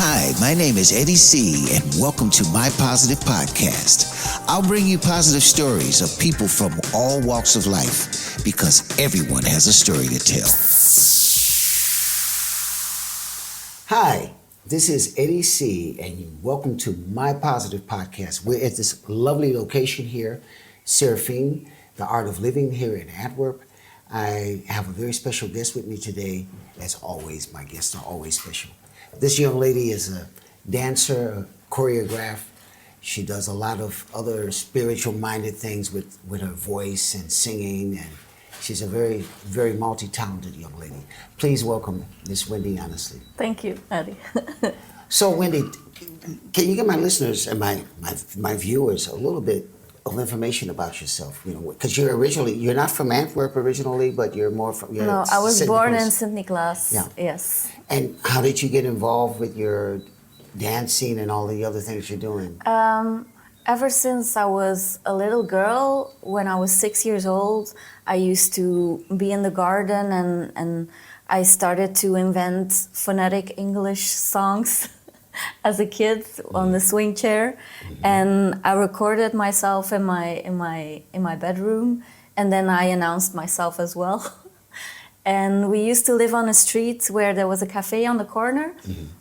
Hi, my name is Eddie C, and welcome to My Positive Podcast. I'll bring you positive stories of people from all walks of life because everyone has a story to tell. Hi, this is Eddie C, and welcome to My Positive Podcast. We're at this lovely location here, Seraphine, the Art of Living here in Antwerp. I have a very special guest with me today. As always, my guests are always special. This young lady is a dancer, a choreographer. She does a lot of other spiritual-minded things with her voice and singing, and she's a very, very multi-talented young lady. Please welcome Miss Wendy Honestly. Thank you, Eddie. So, Wendy, can you give my listeners and my viewers a little bit of information about yourself? You know, because you're not from Antwerp originally, but you're more from. No, I was born in Sint-Niklaas. Yeah. Yes. And how did you get involved with your dancing and all the other things you're doing? Ever since I was a little girl, when I was 6 years old, I used to be in the garden and I started to invent phonetic English songs as a kid on the swing chair. And I recorded myself in my bedroom, and then I announced myself as well. And we used to live on a street where there was a cafe on the corner,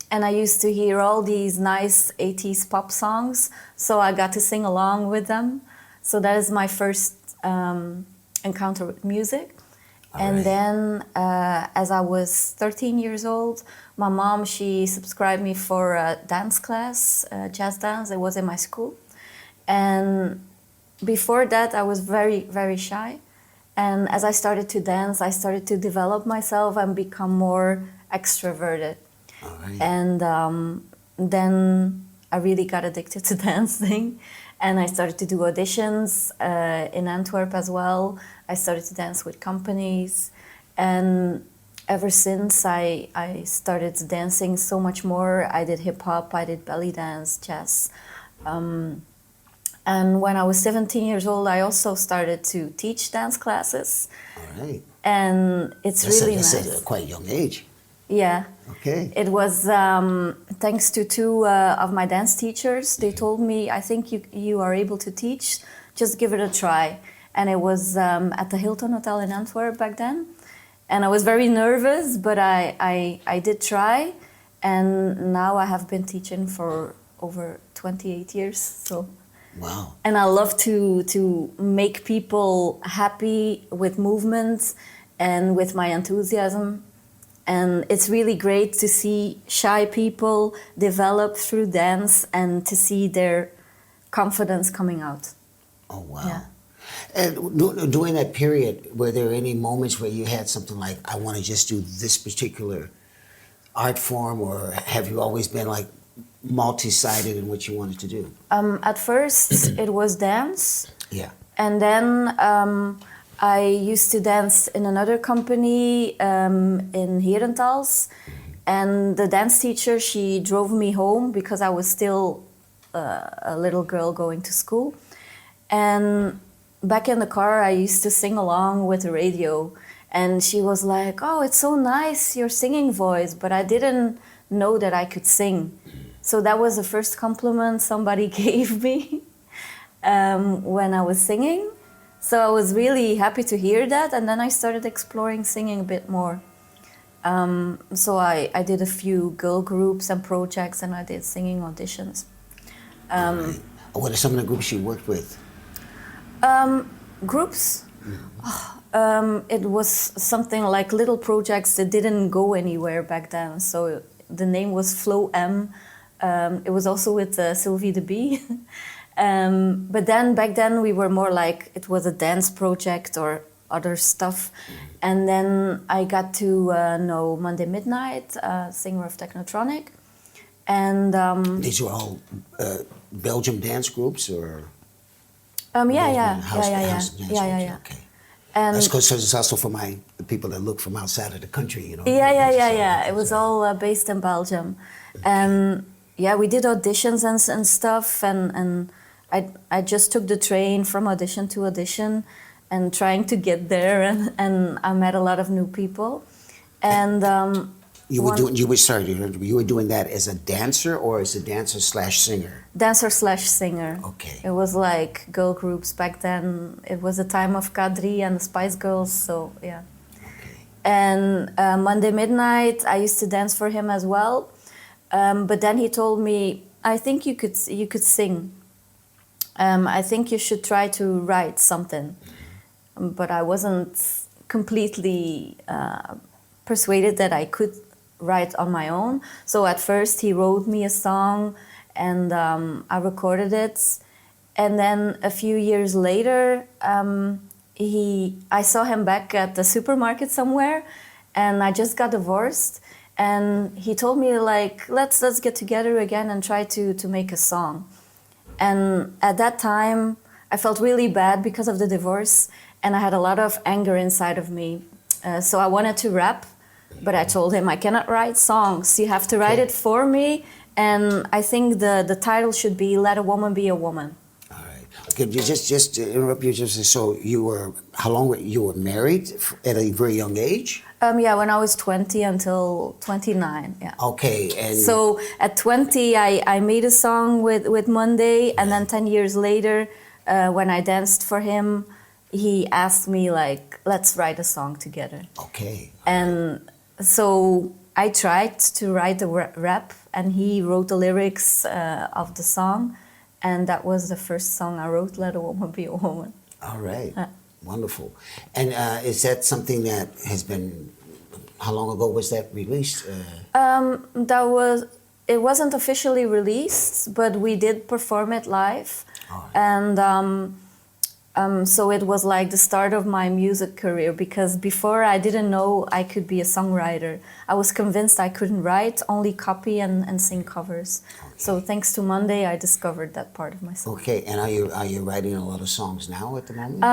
and I used to hear all these nice 80s pop songs, so I got to sing along with them. So that is my first encounter with music. Then as I was 13 years old, my mom, she subscribed me for a dance class, jazz dance. It was in my school. And before that, I was very, very shy. And as I started to dance, I started to develop myself and become more extroverted. All right. And then I really got addicted to dancing. And I started to do auditions in Antwerp as well. I started to dance with companies. And ever since, I started dancing so much more. I did hip-hop, I did belly dance, jazz. And when I was 17 years old, I also started to teach dance classes. All right. And it's really nice. That's a quite young age. Yeah. Okay. It was thanks to two of my dance teachers. They told me, I think you are able to teach, just give it a try. And it was at the Hilton Hotel in Antwerp back then. And I was very nervous, but I did try. And now I have been teaching for over 28 years. So. Wow. And I love to make people happy with movements and with my enthusiasm. And it's really great to see shy people develop through dance and to see their confidence coming out. Oh, wow. Yeah. And during that period, were there any moments where you had something like, I want to just do this particular art form, or have you always been like multi-sided in what you wanted to do? At first, it was dance. Yeah. And then I used to dance in another company in Herentals. And the dance teacher, she drove me home because I was still a little girl going to school. And back in the car, I used to sing along with the radio. And she was like, oh, it's so nice, your singing voice. But I didn't know that I could sing. So that was the first compliment somebody gave me when I was singing. So I was really happy to hear that. And then I started exploring singing a bit more. So I did a few girl groups and projects, and I did singing auditions. Right. What are some of the groups you worked with? Groups? It was something like little projects that didn't go anywhere back then. So the name was Flow M. It was also with Sylvie de Bie. But then back then we were more like, it was a dance project or other stuff. And then I got to know Monday Midnight, singer of Technotronic. And these were all Belgium dance groups, or? Yeah. Okay. And that's because it's also for the people that look from outside of the country, you know. Yeah. It was all based in Belgium. Okay. And yeah, we did auditions and stuff, and I just took the train from audition to audition and trying to get there, and I met a lot of new people. And You were doing that as a dancer or as a dancer slash singer? Dancer slash singer. Okay. It was like girl groups back then. It was the time of Kadri and the Spice Girls, so yeah. Okay. And Monday Midnight, I used to dance for him as well. But then he told me, I think you could sing. I think you should try to write something. But I wasn't completely persuaded that I could write on my own. So at first he wrote me a song and I recorded it. And then a few years later, I saw him back at the supermarket somewhere, and I just got divorced. And he told me, like, let's get together again and try to make a song. And at that time, I felt really bad because of the divorce, and I had a lot of anger inside of me. So I wanted to rap, but I told him I cannot write songs. You have to write it for me. And I think the title should be "Let a Woman Be a Woman." All right. Okay, just to interrupt you, so you were married at a very young age? Yeah, when I was 20 until 29. Yeah. Okay, and so at 20, I made a song with Monday, and then 10 years later, when I danced for him, he asked me, like, let's write a song together. Okay. And so I tried to write the rap, and he wrote the lyrics of the song, and that was the first song I wrote, "Let a Woman Be a Woman." All right. Wonderful. And is that something that has been, how long ago was that released? It wasn't officially released, but we did perform it live. Oh. And so it was like the start of my music career, because before I didn't know I could be a songwriter. I was convinced I couldn't write, only copy and sing covers. Okay. So thanks to Monday, I discovered that part of myself. Okay, and are you writing a lot of songs now at the moment?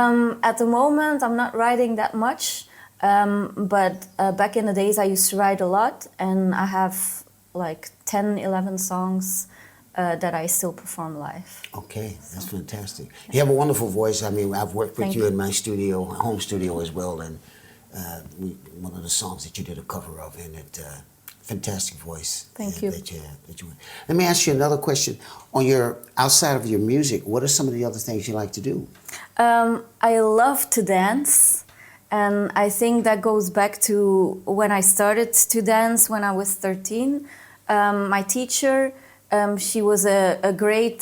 At the moment, I'm not writing that much, but back in the days I used to write a lot, and I have like 10, 11 songs that I still perform live. Okay, that's fantastic. You have a wonderful voice. I mean, I've worked with you in my studio, home studio as well, and one of the songs that you did a cover of, and fantastic voice. Thank you. Let me ask you another question. Outside of your music, what are some of the other things you like to do? I love to dance, and I think that goes back to when I started to dance when I was 13. My teacher, she was a great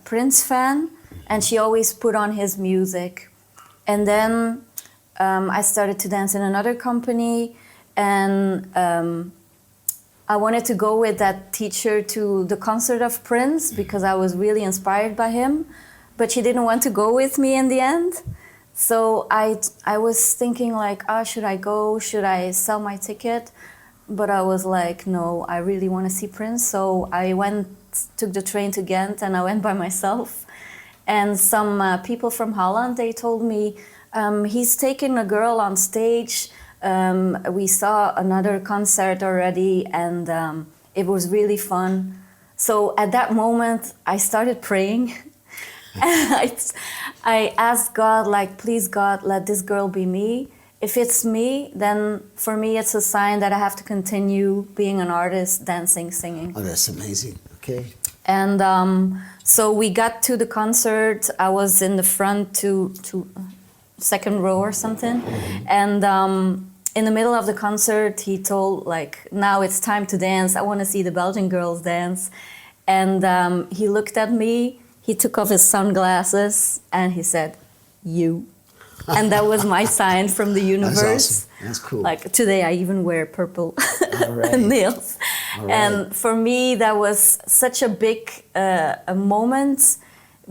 Prince fan, and she always put on his music. And then I started to dance in another company, and I wanted to go with that teacher to the concert of Prince because I was really inspired by him, but she didn't want to go with me in the end. So I was thinking like, should I go? Should I sell my ticket? But I was like, no, I really want to see Prince. So I took the train to Ghent, and I went by myself. And some people from Holland, they told me, he's taking a girl on stage. We saw another concert already, and it was really fun. So at that moment, I started praying. I asked God, like, please God, let this girl be me. If it's me, then for me it's a sign that I have to continue being an artist, dancing, singing. Oh, that's amazing. Okay. And so we got to the concert. I was in the front to second row or something. And in the middle of the concert, he told, like, now it's time to dance. I want to see the Belgian girls dance. And he looked at me, he took off his sunglasses, and he said, "You." And that was my sign from the universe. That's awesome. That's cool. Like today I even wear purple right. nails. Right. And for me that was such a big a moment,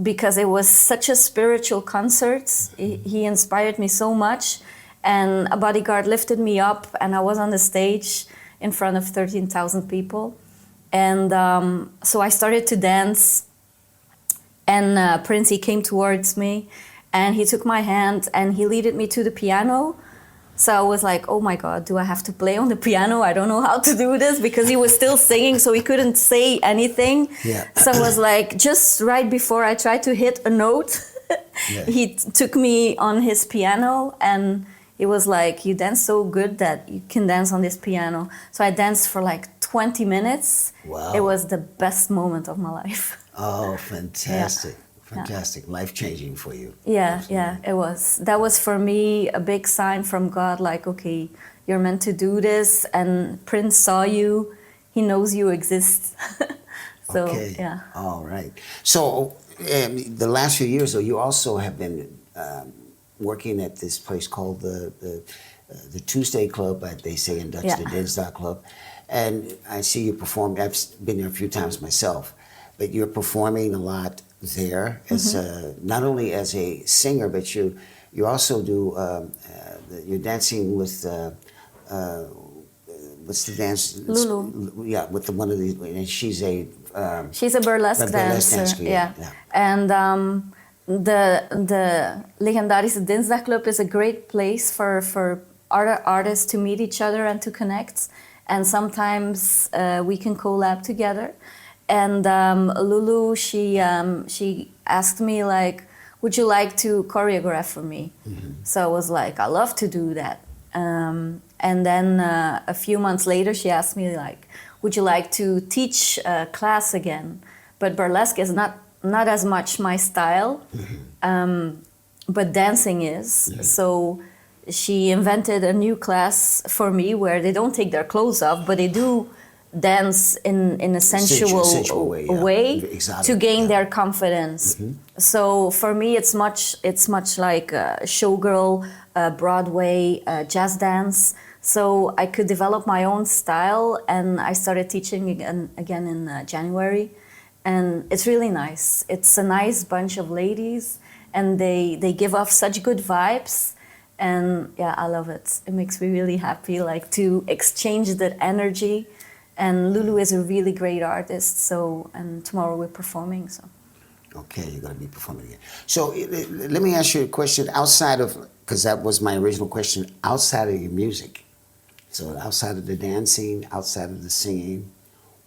because it was such a spiritual concert. He inspired me so much, and a bodyguard lifted me up, and I was on the stage in front of 13,000 people. And so I started to dance, and Prince, he came towards me, and he took my hand and he led me to the piano. So I was like, oh my God, do I have to play on the piano? I don't know how to do this, because he was still singing, so he couldn't say anything. Yeah. So I was like, just right before I tried to hit a note, he took me on his piano, and He was like, you dance so good that you can dance on this piano. So I danced for like 20 minutes. Wow. It was the best moment of my life. Oh, fantastic. Yeah. Fantastic. Life-changing for you. Yeah, Absolutely. yeah, it was. That was for me a big sign from God, like, okay, you're meant to do this, and Prince saw you, he knows you exist. So, Okay. yeah. All right. So, the last few years, though, you also have been working at this place called the Tuesday Club, they say in Dutch, Yeah. the Dinsdag Club. And I see you perform. I've been there a few times myself, but you're performing a lot there as not only as a singer, but you also do you're dancing with what's the dance? Lulu. Yeah, with one of the, and she's a She's a burlesque dancer. yeah. And the legendarische Dinsdag Club is a great place for other artists to meet each other and to connect. And sometimes we can collab together. And Lulu, she asked me like, would you like to choreograph for me? So I was like, I love to do that. And then a few months later, she asked me like, would you like to teach class again? But burlesque is not as much my style, but dancing is. So she invented a new class for me where they don't take their clothes off, but they do dance in a sensual way Exotic, to gain their confidence. So for me, it's much like showgirl, Broadway, jazz dance. So I could develop my own style, and I started teaching again in January, and it's really nice. It's a nice bunch of ladies, and they give off such good vibes. And yeah, I love it. It makes me really happy, like to exchange that energy. And Lulu is a really great artist. So, and tomorrow we're performing. So. Okay, you're going to be performing again. So let me ask you a question outside of, because that was my original question, outside of your music. So outside of the dancing, outside of the singing,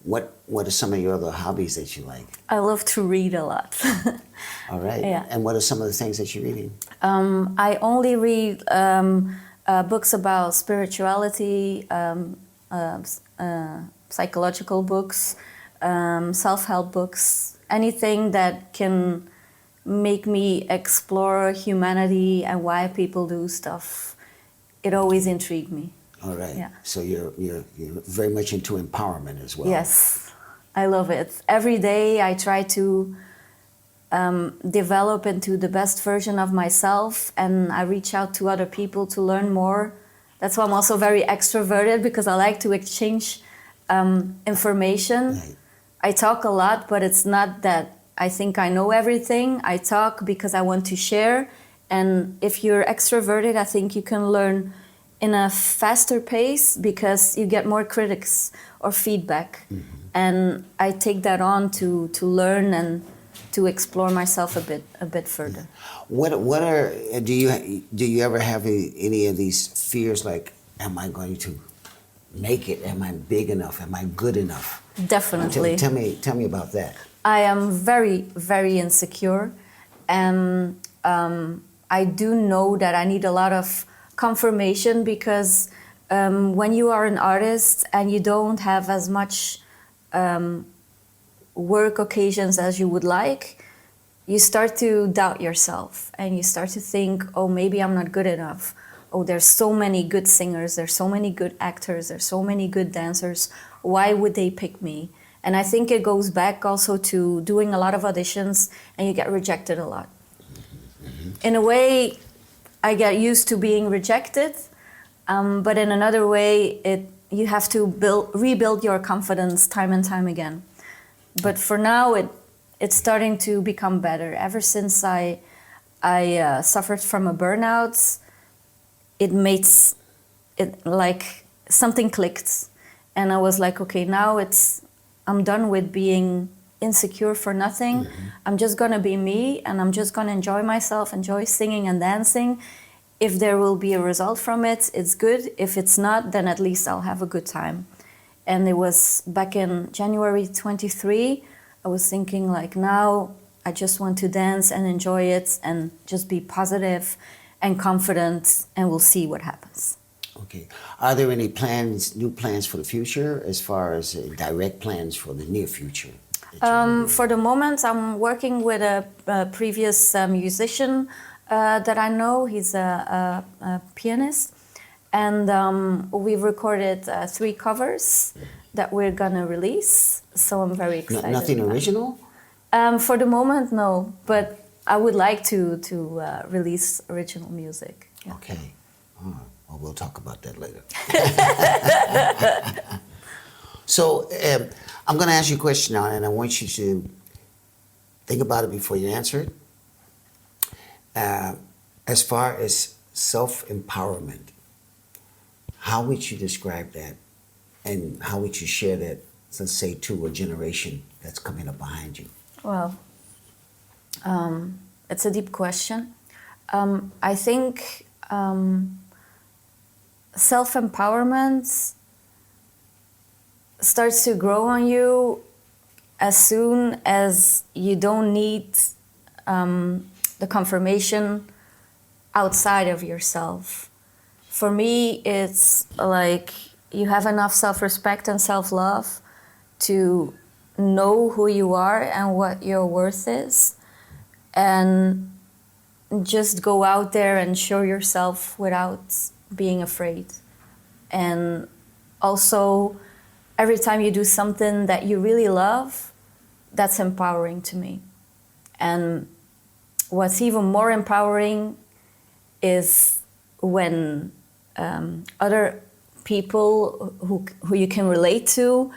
what are some of your other hobbies that you like? I love to read a lot. All right. Yeah. And what are some of the things that you're reading? I only read books about spirituality, psychological books, self-help books, anything that can make me explore humanity and why people do stuff. It always intrigued me. All right. Yeah. So you're very much into empowerment as well. Yes, I love it. Every day I try to develop into the best version of myself, and I reach out to other people to learn more. That's why I'm also very extroverted, because I like to exchange information. Right. I talk a lot, but it's not that I think I know everything. I talk because I want to share. And if you're extroverted, I think you can learn in a faster pace because you get more critics or feedback. And I take that on to learn and to explore myself a bit further. What are do you ever have any of these fears, like, am I going to make it? Am I big enough? Am I good enough? Definitely. Tell me about that. I am very, very insecure, and I do know that I need a lot of confirmation, because when you are an artist and you don't have as much work occasions as you would like, you start to doubt yourself and you start to think, oh, maybe I'm not good enough. Oh, there's so many good singers, there's so many good actors, there's so many good dancers. Why would they pick me? And I think it goes back also to doing a lot of auditions and you get rejected a lot. In a way, I get used to being rejected, but in another way, you have to rebuild your confidence time and time again. But for now, it's starting to become better. Ever since I suffered from a burnout, it made it like something clicked, and I was like, okay, now I'm done with being insecure for nothing. I'm just gonna be me, and I'm just gonna enjoy myself, enjoy singing and dancing. If there will be a result from it, it's good. If it's not, then at least I'll have a good time. And it was back in January 23, I was thinking like, now I just want to dance and enjoy it and just be positive. and confident, and we'll see what happens. Okay. Are there any plans, new plans for the future, as far as direct plans for the near future? For the moment, I'm working with a previous musician that I know. He's a pianist, and we've recorded 3 covers that we're gonna release. So I'm very excited. Nothing original? For the moment, no. But I would like to release original music. Yeah. Okay. All right. Well, we'll talk about that later. So I'm going to ask you a question now, and I want you to think about it before you answer it. As far as self-empowerment, how would you describe that, and how would you share that, let's say, to a generation that's coming up behind you? Well, it's a deep question. I think self-empowerment starts to grow on you as soon as you don't need the confirmation outside of yourself. For me, it's like you have enough self-respect and self-love to know who you are and what your worth is, and just go out there and show yourself without being afraid. And also, every time you do something that you really love, that's empowering to me. And what's even more empowering is when other people who you can relate to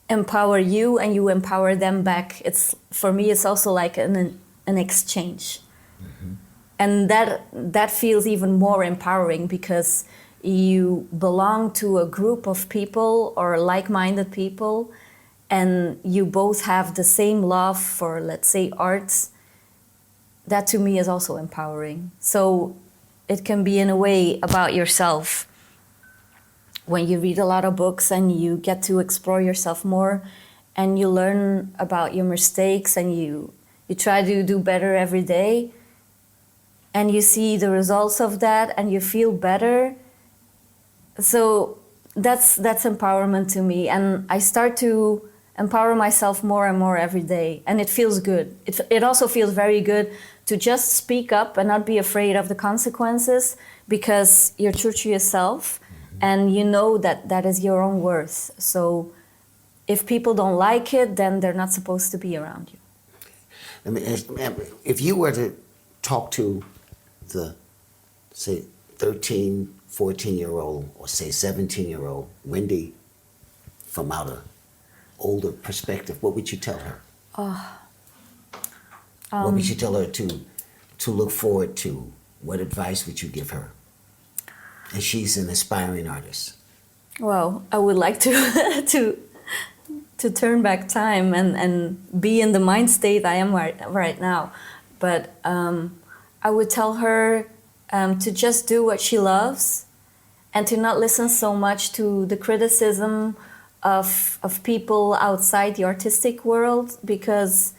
empower you and you empower them back. It's, for me, it's also like an exchange. Mm-hmm. And that feels even more empowering because you belong to a group of people or like-minded people, and you both have the same love for, let's say, arts. That to me is also empowering. So it can be in a way about yourself. When you read a lot of books and you get to explore yourself more, and you learn about your mistakes, and you try to do better every day, and you see the results of that and you feel better. So that's empowerment to me, and I start to empower myself more and more every day, and it feels good. It also feels very good to just speak up and not be afraid of the consequences, because you're true to yourself. And you know that is your own worth. So if people don't like it, then they're not supposed to be around you. I mean, if you were to talk to the, say, 13, 14-year-old, or say 17-year-old Wendy from out an older perspective, what would you tell her? What would you tell her to look forward to? What advice would you give her? And she's an aspiring artist. Well, I would like to turn back time and be in the mind state I am right now. But I would tell her to just do what she loves, and to not listen so much to the criticism of people outside the artistic world, because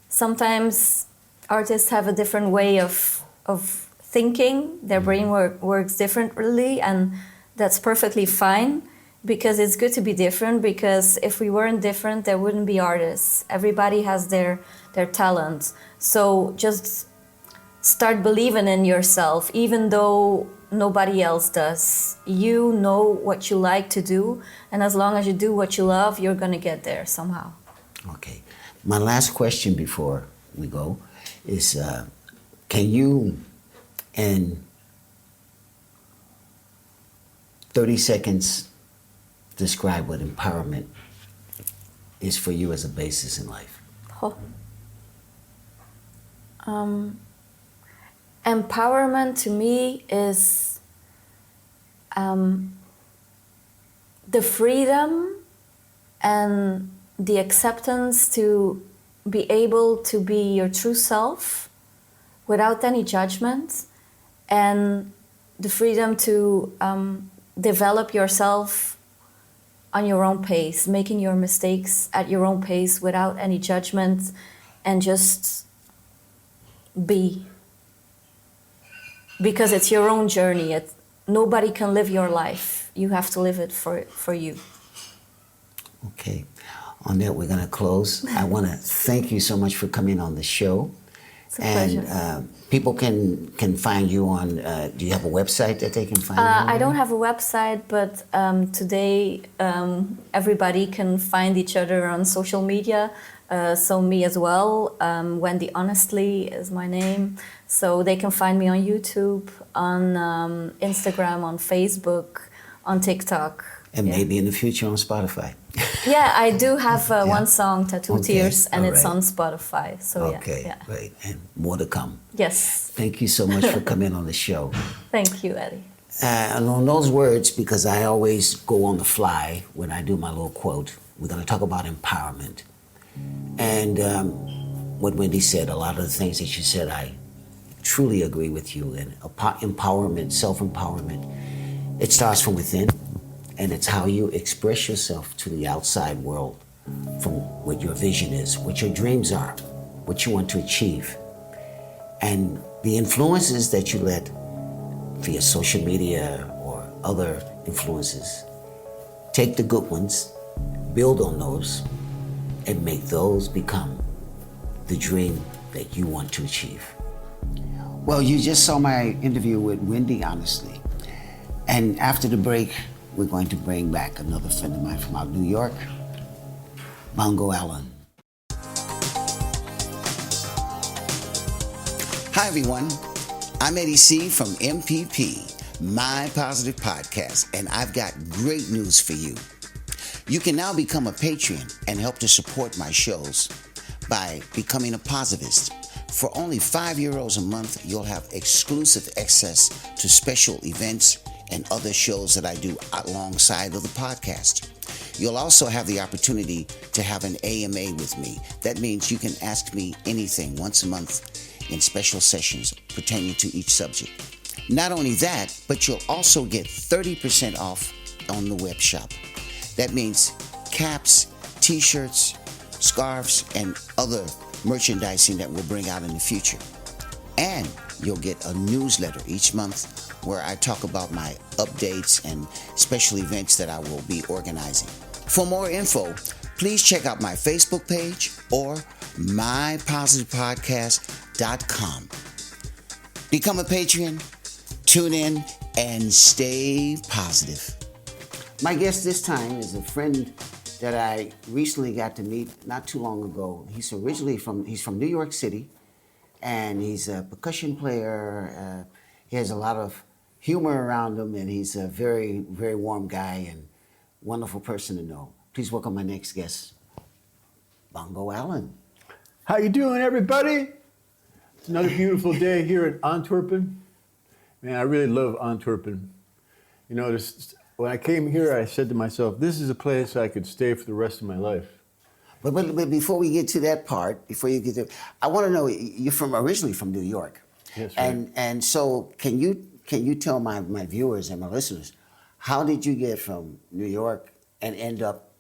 sometimes artists have a different way of thinking. Their brain works differently, and that's perfectly fine, because it's good to be different, because if we weren't different, there wouldn't be artists. Everybody has their talent. So just start believing in yourself, even though nobody else does. You know what you like to do, and as long as you do what you love, you're gonna get there somehow. Okay. My last question before we go is, can you, in 30 seconds, describe what empowerment is for you as a basis in life? Empowerment to me is the freedom and the acceptance to be able to be your true self without any judgment, and the freedom to develop yourself on your own pace, making your mistakes at your own pace without any judgment, and just be. because it's your own journey. Nobody can live your life. You have to live it for you. Okay. On that, we're going to close. I want to thank you so much for coming on the show. It's a pleasure. And people can find you on, do you have a website that they can find you on? I don't have a website, but today everybody can find each other on social media. So me as well. Wendy Honestly is my name. So they can find me on YouTube, on Instagram, on Facebook, on TikTok. And maybe in the future on Spotify. Yeah, I do have one song, Tattoo Tears, and it's right. on Spotify. So yeah. Great. And more to come. Yes. Thank you so much for coming on the show. Thank you, Eddie. And on those words, because I always go on the fly when I do my little quote, we're going to talk about empowerment. And what Wendy said, a lot of the things that she said, I truly agree with you. And empowerment, self-empowerment, it starts from within. And it's how you express yourself to the outside world from what your vision is, what your dreams are, what you want to achieve. And the influences that you let via social media or other influences, take the good ones, build on those, and make those become the dream that you want to achieve. Well, you just saw my interview with Wendy Honestly. And after the break, we're going to bring back another friend of mine from out New York, Bongo Alan. Hi, everyone. I'm Eddie C. from MPP, My Positive Podcast, and I've got great news for you. You can now become a patron and help to support my shows by becoming a positivist. For only €5 a month, you'll have exclusive access to special events and other shows that I do alongside of the podcast. You'll also have the opportunity to have an AMA with me. That means you can ask me anything once a month in special sessions pertaining to each subject. Not only that, but you'll also get 30% off on the web shop. That means caps, t-shirts, scarves, and other merchandising that we'll bring out in the future. And you'll get a newsletter each month where I talk about my updates and special events that I will be organizing. For more info, please check out my Facebook page or mypositivepodcast.com. Become a patron, tune in, and stay positive. My guest this time is a friend that I recently got to meet not too long ago. He's from New York City, and he's a percussion player. He has a lot of humor around him, and he's a very, very warm guy and wonderful person to know. Please welcome my next guest, Bongo Alan. How you doing, everybody? It's another beautiful day here in Antwerp. Man, I really love Antwerp. You know, when I came here, I said to myself, this is a place I could stay for the rest of my life. But before we get to that part, I want to know, you're originally from New York. Yes, right. And so can you tell my viewers and my listeners, how did you get from New York and end up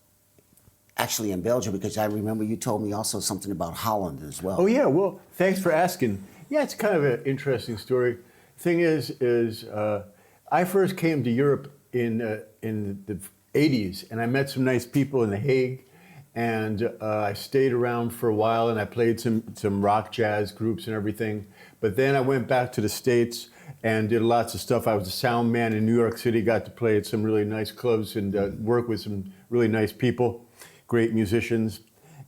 actually in Belgium? Because I remember you told me also something about Holland as well. Oh yeah, well, thanks for asking. Yeah, it's kind of an interesting story. Thing is I first came to Europe in the 80s, and I met some nice people in The Hague, and I stayed around for a while, and I played some rock jazz groups and everything. But then I went back to the States and did lots of stuff. I was a sound man in New York City, got to play at some really nice clubs and work with some really nice people, great musicians.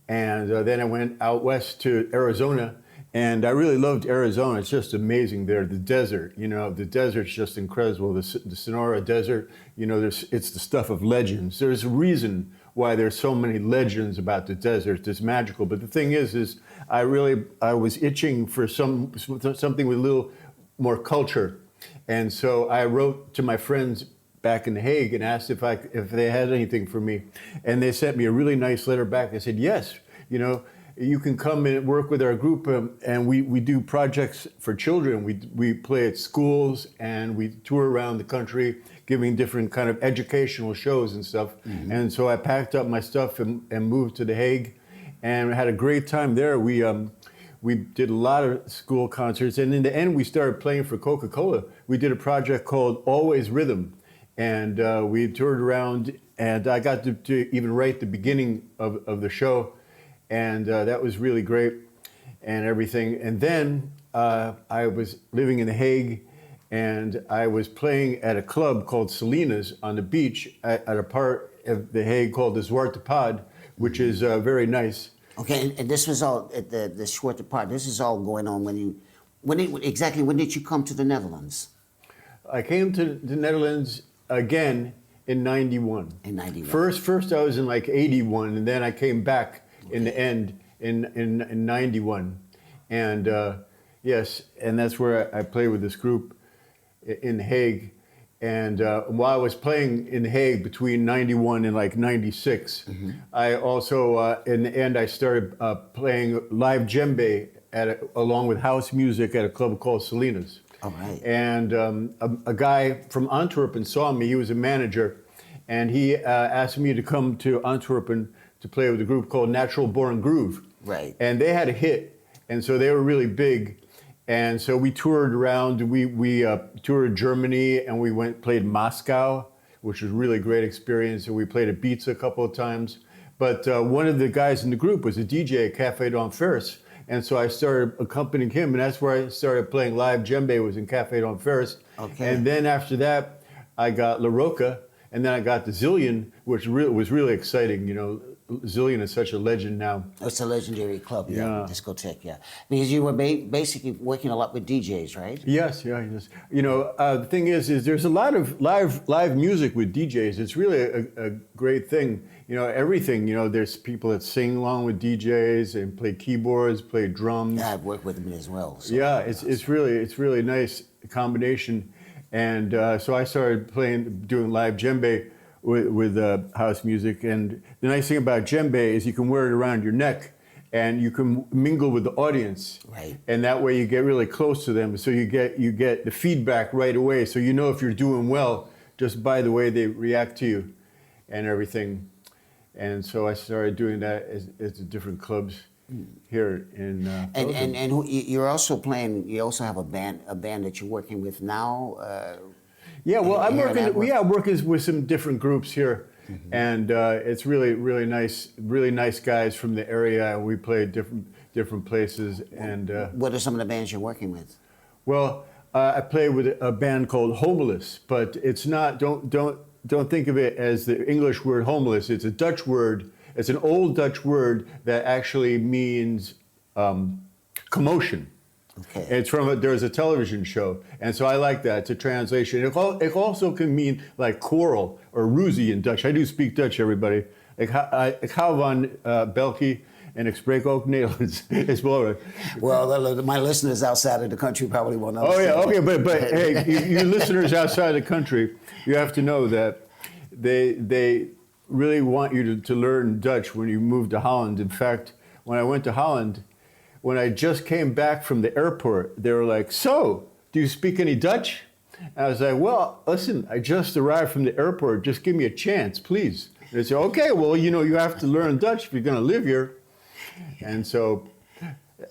And then I went out west to Arizona, and I really loved Arizona. It's just amazing there. The desert, you know, the desert's just incredible. The Sonora Desert, you know, it's the stuff of legends. There's a reason why there's so many legends about the desert. It's magical. But the thing is I was itching for something with a little more culture. And so I wrote to my friends back in The Hague and asked if they had anything for me. And they sent me a really nice letter back. They said, yes, you know, you can come and work with our group, and we do projects for children. We play at schools, and we tour around the country giving different kind of educational shows and stuff. Mm-hmm. And so I packed up my stuff and moved to The Hague, and had a great time there. We did a lot of school concerts, and in the end, we started playing for Coca-Cola. We did a project called Always Rhythm, and we toured around, and I got to even write the beginning of the show, and that was really great and everything. And then I was living in The Hague, and I was playing at a club called Selena's on the beach at a part of The Hague called the Zwarte Pad, which is very nice. Okay, and this was all at the Zwarte Part. This is all going on when did you come to the Netherlands? I came to the Netherlands again in 91. In 91. First I was in like 81, and then I came back in the end in 91. And yes, and that's where I played with this group in The Hague. And while I was playing in The Hague between 91 and like 96, I also, in the end, I started playing live djembe along with house music at a club called Selena's. All right. And a guy from Antwerp saw me. He was a manager, and he asked me to come to Antwerp to play with a group called Natural Born Groove. Right. And they had a hit, and so they were really big. And so we toured around. We toured Germany, and we played Moscow, which was a really great experience. And we played Ibiza a couple of times. But one of the guys in the group was a DJ at Café d'Anvers. And so I started accompanying him, and that's where I started playing live djembe, was in Café d'Anvers. Okay. And then after that, I got La Roca, and then I got the Zillion, which was really exciting. You know, Zillion is such a legend now. It's a legendary club, Yeah. discotheque, yeah. Because you were basically working a lot with DJs, right? Yes. You know, the thing is there's a lot of live music with DJs. It's really a great thing. You know, everything. You know, there's people that sing along with DJs and play keyboards, play drums. Yeah, I've worked with them as well. So. Yeah, it's really nice combination. And so I started doing live djembe with house music. And the nice thing about djembe is you can wear it around your neck, and you can mingle with the audience. Right. And that way you get really close to them, so you get the feedback right away. So you know if you're doing well just by the way they react to you and everything. And so I started doing that at the different clubs here in Belgium. And you're also playing. You also have a band that you're working with now. Yeah, well, I'm here in working. Antwerp? Yeah, I'm working with some different groups here, and it's really nice guys from the area. We play different places, and What are some of the bands you're working with? well, I play with a band called Homeless, but it's not. Don't think of it as the English word homeless. It's a Dutch word. It's an old Dutch word that actually means commotion. Okay. It's there's a television show, and so I like that. It's a translation. It also can mean like quarrel or ruzie in Dutch. I do speak Dutch, everybody. Ik hou van België en ik spreek ook Nederlands. It's belangrijk. Well, my listeners outside of the country probably won't Oh understand. yeah, okay, but hey, you listeners outside the country, you have to know that they really want you to learn Dutch when you move to Holland. In fact, when I went to Holland, when I just came back from the airport, they were like, "So, do you speak any Dutch?" And I was like, "Well, listen, I just arrived from the airport. Just give me a chance, please." And they said, "Okay, well, you know, you have to learn Dutch if you're going to live here." And so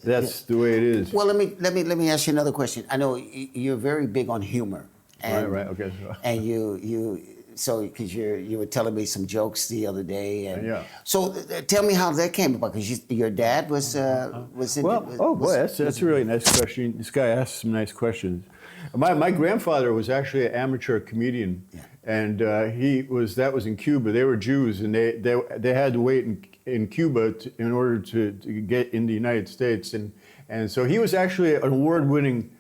that's the way it is. Well, let me ask you another question. I know you're very big on humor. And, Right, okay. And so because you were telling me some jokes the other day, and Yeah. so tell me how that came about. Because your dad was in. Well, that's a really nice question. This guy asked some nice questions. My grandfather was actually an amateur comedian, and that was in Cuba. They were Jews, and they had to wait in Cuba in order to get in the United States, and so he was actually an award-winning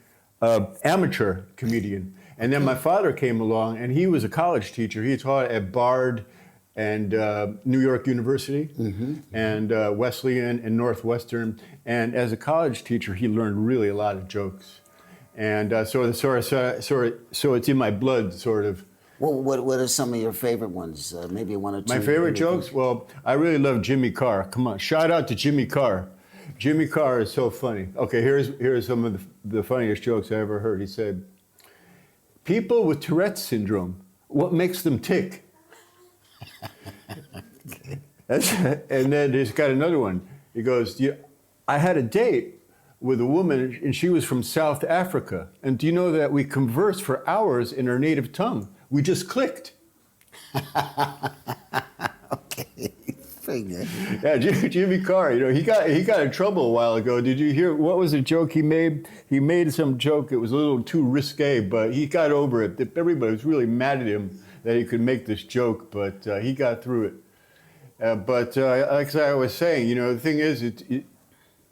amateur comedian. And then my father came along, and he was a college teacher. He taught at Bard and New York University and Wesleyan and Northwestern. And as a college teacher, he learned really a lot of jokes. And so it's in my blood, sort of. Well, what are some of your favorite ones? Maybe one or two. My favorite jokes? Well, I really love Jimmy Carr. Come on, shout out to Jimmy Carr. Jimmy Carr is so funny. Okay, here's some of the funniest jokes I ever heard. He said, "People with Tourette's syndrome, what makes them tick?" And then he's got another one. He goes, "I had a date with a woman, and she was from South Africa. And do you know that we conversed for hours in her native tongue? We just clicked. Okay. Very good. Yeah, Jimmy Carr, you know, he got in trouble a while ago. Did you hear, what was the joke he made? He made some joke, it was a little too risque, but he got over it. Everybody was really mad at him that he could make this joke, but he got through it. But like I was saying, you know, the thing is,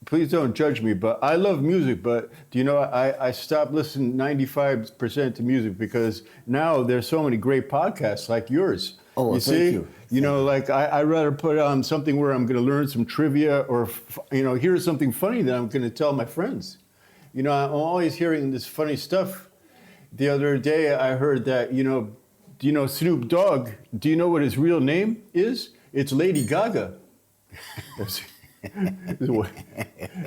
please don't judge me, but I love music, but do you know, I stopped listening 95% to music because now there's so many great podcasts like yours. Oh, well, you thank see? you. You know, like I'd rather put on something where I'm going to learn some trivia or, you know, hear something funny that I'm going to tell my friends. You know, I'm always hearing this funny stuff. The other day I heard that, you know, do you know Snoop Dogg? Do you know what his real name is? It's Lady Gaga. There's a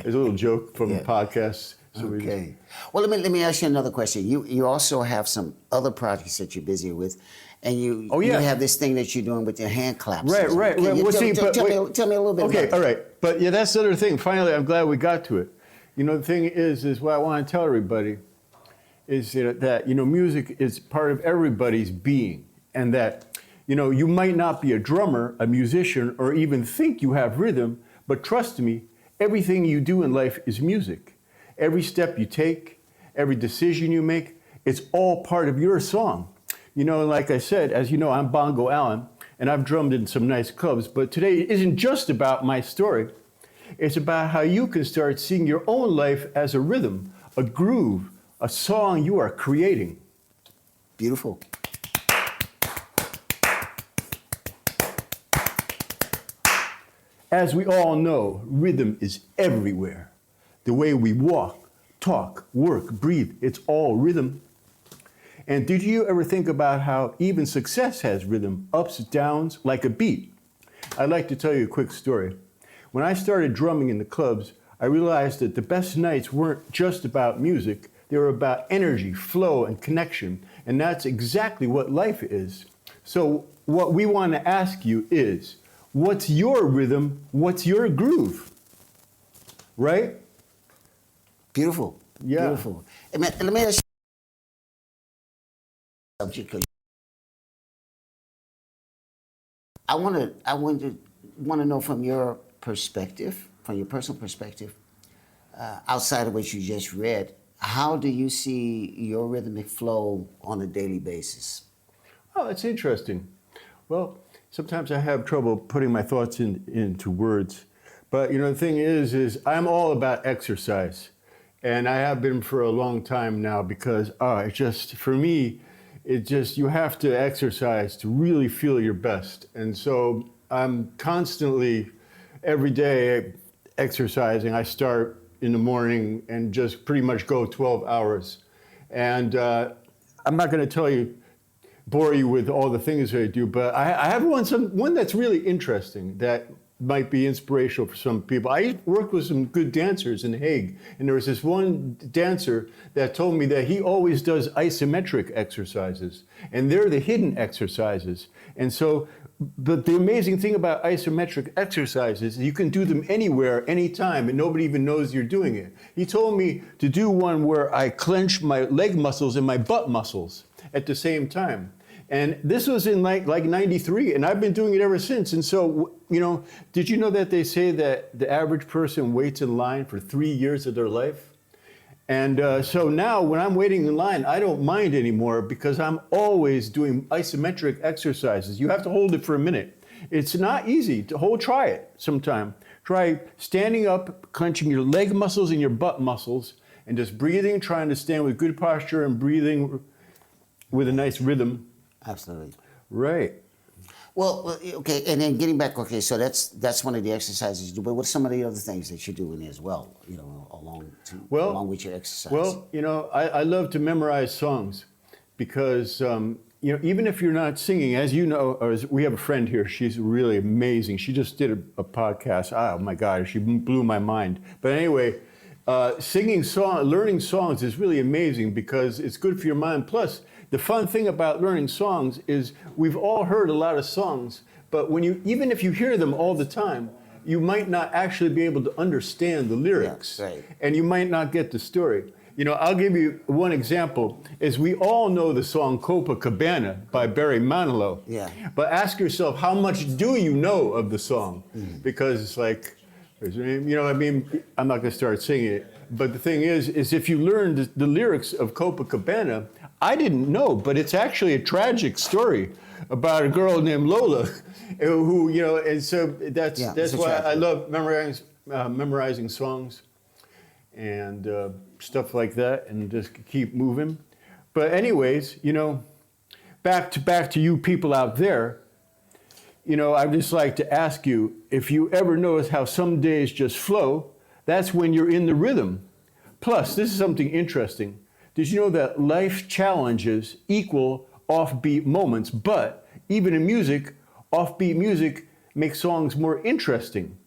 little joke from the podcast. So Okay. Well, let me ask you another question. You also have some other projects that you're busy with, and you have this thing that you're doing with your hand claps. Right. Can you Well, tell me a little bit okay, about all that. right. But yeah, that's the other thing. Finally, I'm glad we got to it. You know, the thing is what I want to tell everybody is that, you know, music is part of everybody's being, and that, you know, you might not be a drummer, a musician, or even think you have rhythm, but trust me, everything you do in life is music. Every step you take, every decision you make, it's all part of your song. You know, like I said, as you know, I'm Bongo Alan, and I've drummed in some nice clubs, but today it isn't just about my story. It's about how you can start seeing your own life as a rhythm, a groove, a song you are creating. Beautiful. As we all know, rhythm is everywhere. The way we walk, talk, work, breathe, it's all rhythm. And did you ever think about how even success has rhythm, ups, downs, like a beat? I'd like to tell you a quick story. When I started drumming in the clubs, I realized that the best nights weren't just about music, they were about energy, flow, and connection. And that's exactly what life is. So what we want to ask you is, what's your rhythm? What's your groove? Right? Beautiful. Yeah. Beautiful. Let me ask you a subject. I want to know from your perspective, from your personal perspective, outside of what you just read, how do you see your rhythmic flow on a daily basis? Oh, that's interesting. Well, sometimes I have trouble putting my thoughts into words. But, you know, the thing is I'm all about exercise. And I have been for a long time now because it just, for me, you have to exercise to really feel your best. And so I'm constantly, every day, exercising. I start in the morning and just pretty much go 12 hours. And I'm not going to bore you with all the things that I do, but I have one that's really interesting that might be inspirational for some people. I worked with some good dancers in The Hague, and there was this one dancer that told me that he always does isometric exercises, and they're the hidden exercises. And so, but the amazing thing about isometric exercises is you can do them anywhere, anytime, and nobody even knows you're doing it. He told me to do one where I clench my leg muscles and my butt muscles at the same time. And this was in like 93, and I've been doing it ever since. And so, you know, did you know that they say that the average person waits in line for 3 years of their life? And so now when I'm waiting in line, I don't mind anymore because I'm always doing isometric exercises. You have to hold it for a minute. It's not easy to hold. Try it sometime. Try standing up, clenching your leg muscles and your butt muscles, and just breathing, trying to stand with good posture and breathing with a nice rhythm. Absolutely. Right. Well, okay, and then getting back, okay, so that's one of the exercises you do, but what's some of the other things that you're doing as well, you know, along with your exercise? Well, you know, I love to memorize songs because, you know, even if you're not singing, as you know, we have a friend here, she's really amazing. She just did a podcast. Oh my God, she blew my mind. But anyway, learning songs is really amazing because it's good for your mind. Plus, the fun thing about learning songs is we've all heard a lot of songs, but even if you hear them all the time, you might not actually be able to understand the lyrics, right. and you might not get the story. You know, I'll give you one example, is we all know the song Copacabana by Barry Manilow. Yeah. But ask yourself, how much do you know of the song? Because it's like, you know, I mean, I'm not gonna start singing it, but the thing is if you learned the lyrics of Copacabana, I didn't know, but it's actually a tragic story about a girl named Lola, who, you know, and so that's why I love memorizing songs and stuff like that, and just keep moving. But anyways, you know, back to you people out there, you know, I'd just like to ask you, if you ever notice how some days just flow, that's when you're in the rhythm. Plus, this is something interesting. Did you know that life challenges equal offbeat moments, but even in music, offbeat music makes songs more interesting.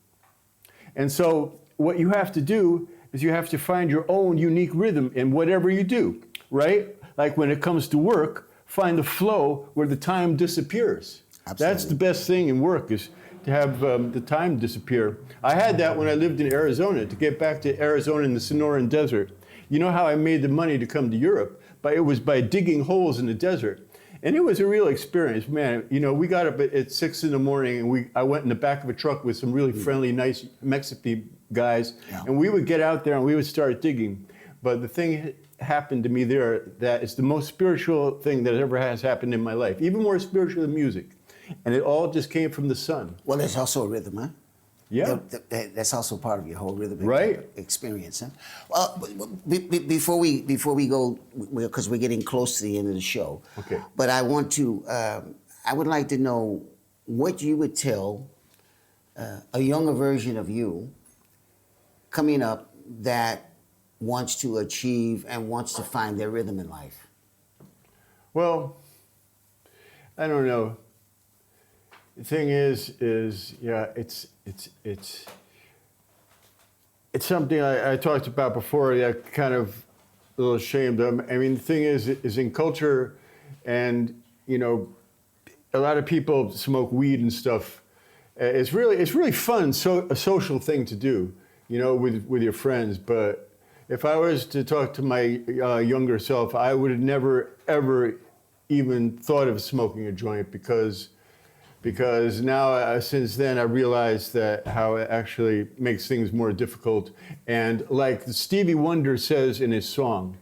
And so what you have to do is you have to find your own unique rhythm in whatever you do, right? Like when it comes to work, find the flow where the time disappears. Absolutely. That's the best thing in work, is to have the time disappear. I had that when I lived in Arizona, to get back to Arizona in the Sonoran Desert. You know how I made the money to come to Europe? It was by digging holes in the desert. And it was a real experience, man. You know, we got up at 6 in the morning, and I went in the back of a truck with some really friendly, nice Mexican guys, and we would get out there and we would start digging. But the thing happened to me there that is the most spiritual thing that ever has happened in my life, even more spiritual than music. And it all just came from the sun. Well, there's also a rhythm, huh? Yeah. That's also part of your whole rhythmic Right. experience, huh? Well, before we go, because we're getting close to the end of the show. Okay. But I want to, I would like to know what you would tell a younger version of you coming up that wants to achieve and wants to find their rhythm in life. Well, I don't know. The thing is yeah, it's something I talked about before. That kind of a little ashamed of. I mean, the thing is in culture, and you know, a lot of people smoke weed and stuff. It's really fun, a social thing to do, you know, with your friends. But if I was to talk to my younger self, I would have never ever even thought of smoking a joint, because now, since then, I realized that how it actually makes things more difficult. And like Stevie Wonder says in his song,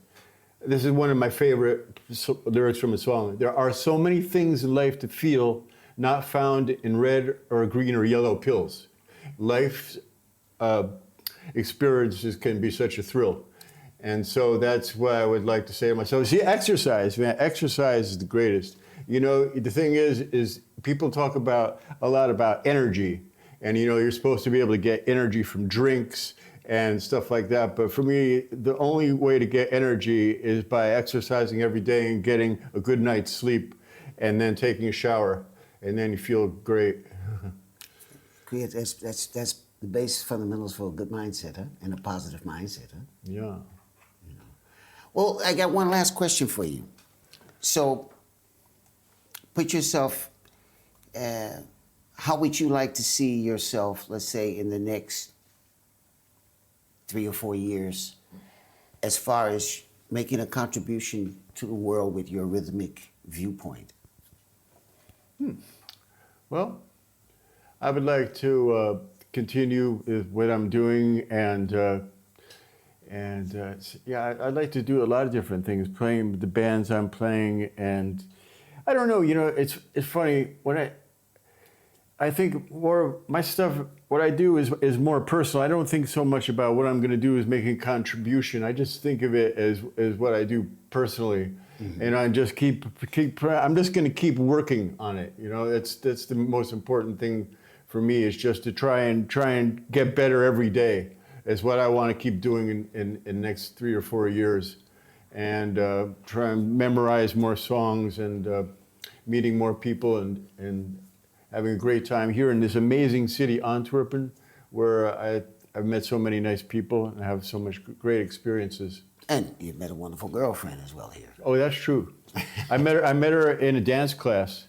this is one of my favorite lyrics from a song: "There are so many things in life to feel, not found in red or green or yellow pills. Life's experiences can be such a thrill." And so that's what I would like to say to myself. See, exercise, man, exercise is the greatest. You know, the thing is people talk a lot about energy, and you know, you're supposed to be able to get energy from drinks and stuff like that. But for me, the only way to get energy is by exercising every day and getting a good night's sleep, and then taking a shower, and then you feel great. That's the basic fundamentals for a good mindset, huh? And a positive mindset, huh? Yeah. Well, I got one last question for you. So, put yourself, how would you like to see yourself, let's say, in the next 3 or 4 years, as far as making a contribution to the world with your rhythmic viewpoint? Well, I would like to continue with what I'm doing, and yeah, I'd like to do a lot of different things, playing with the bands I'm playing, and I don't know, you know, it's funny, when I think more of my stuff, what I do is more personal. I don't think so much about what I'm going to do as making a contribution. I just think of it as what I do personally. Mm-hmm. And I just I'm just going to keep working on it. You know, that's the most important thing for me, is just to try and get better every day. Is what I want to keep doing in the next 3 or 4 years, and try and memorize more songs, and meeting more people, and having a great time here in this amazing city, Antwerp, where I've met so many nice people and have so much great experiences. And you've met a wonderful girlfriend as well here. Oh, that's true. I met her in a dance class,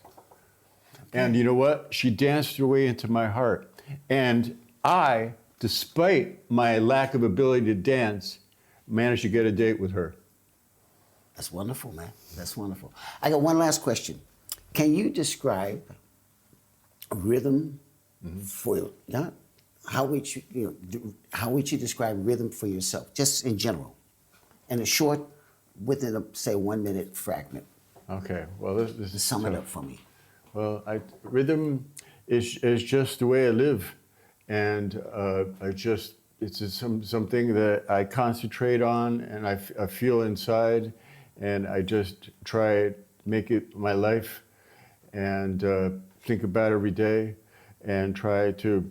and you know what? She danced her way into my heart. And I, despite my lack of ability to dance, managed to get a date with her. That's wonderful, man. That's wonderful. I got one last question. Can you describe rhythm for not how would how would you describe rhythm for yourself, just in general, in a short, within a say 1 minute fragment? Okay, well, this is Sum it tough. up for me. Well, rhythm is just the way I live, and it's just something that I concentrate on, and I feel inside, and I just try to make it my life, and think about every day, and try to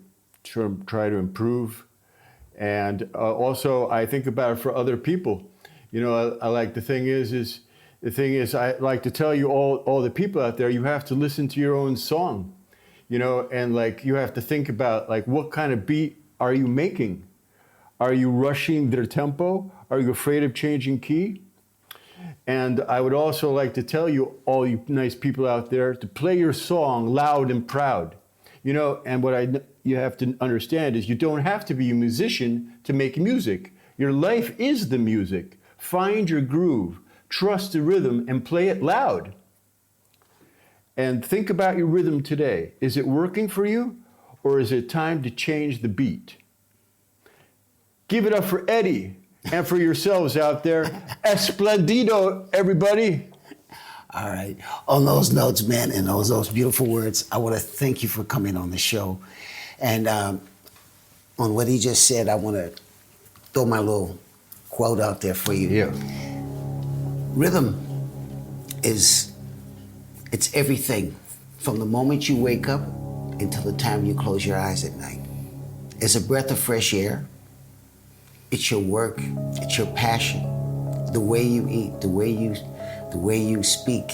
improve, and also I think about it for other people. You know, I like the thing is I like to tell you all the people out there, you have to listen to your own song, you know, and like you have to think about like what kind of beat are you making? Are you rushing their tempo? Are you afraid of changing key? And I would also like to tell you, all you nice people out there, to play your song loud and proud. You know, and you have to understand is you don't have to be a musician to make music. Your life is the music. Find your groove, trust the rhythm, and play it loud. And think about your rhythm today. Is it working for you, or is it time to change the beat? Give it up for Eddie and for yourselves out there. Esplendido, everybody. All right. On those notes, man, and those beautiful words, I want to thank you for coming on the show. And on what he just said, I want to throw my little quote out there for you. Yeah. Rhythm it's everything from the moment you wake up until the time you close your eyes at night. It's a breath of fresh air. It's your work. It's your passion. The way you eat, the way you speak.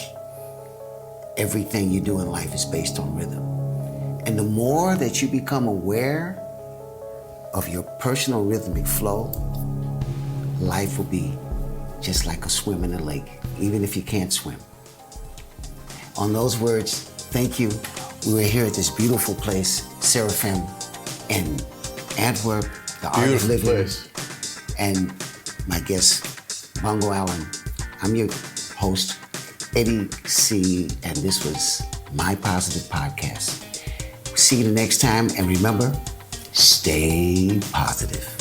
Everything you do in life is based on rhythm. And the more that you become aware of your personal rhythmic flow, life will be just like a swim in a lake, even if you can't swim. On those words, thank you. We were here at this beautiful place, Seraphim, in Antwerp, the art of living. Place. And my guest, Bongo Alan. I'm your host, Eddie C., and this was My Positive Podcast. See you the next time, and remember, stay positive.